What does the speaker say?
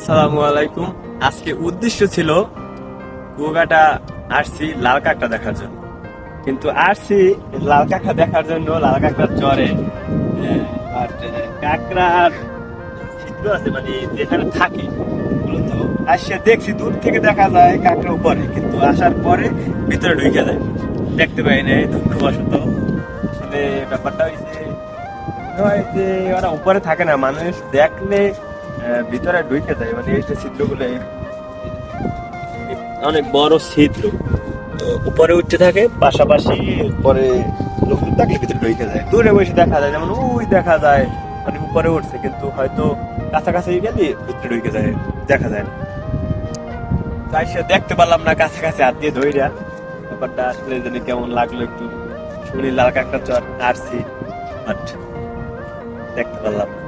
আসসালামু আলাইকুম। আজকে উদ্দেশ্য ছিল কুয়াকাটা আসছি লাল কাঁকড়া দেখার জন্য, কিন্তু আসছি লাল কাঁকড়া দেখার জন্য লাল কাঁকড়ার চরে। বাট কাঁকড়ার ছিদ্র আছে, মানে যেখানে থাকে মূলত আসছে দেখছি দূর থেকে দেখা যায় কাঁকড়া উপরে, কিন্তু আসার পরে ভিতরে ঢুকে যায়, দেখতে পাই না দুঃখবশত। আসলে ব্যাপারটা হয়েছে হয় যে ওরা উপরে থাকে না, মানুষ দেখলে ভিতরে ঢুকে যায়, মানে এই যে ছিদ্রগুলো অনেক বড় ছিদ্র, তো উপরে উঠতে থাকে, পাশাপাশি পরে লোক থাকলে ভিতরে ঢুকে যায়, দূরে বসে দেখা যায়, যেমন ওই দেখা যায় মানে উপরে উঠছে, কিন্তু হয়তো কাছাকাছি গেলে ভিতরে ঢুকে যায়, দেখা যায় না। তাই সে দেখতে পারলাম না, কাছাকাছি হাত দিয়ে ধইরা। ব্যাপারটা আসলে জানি কেমন লাগলো, একটু শুনি লাল কাঁকড়া চর আসছি, বাট দেখতে পারলাম না।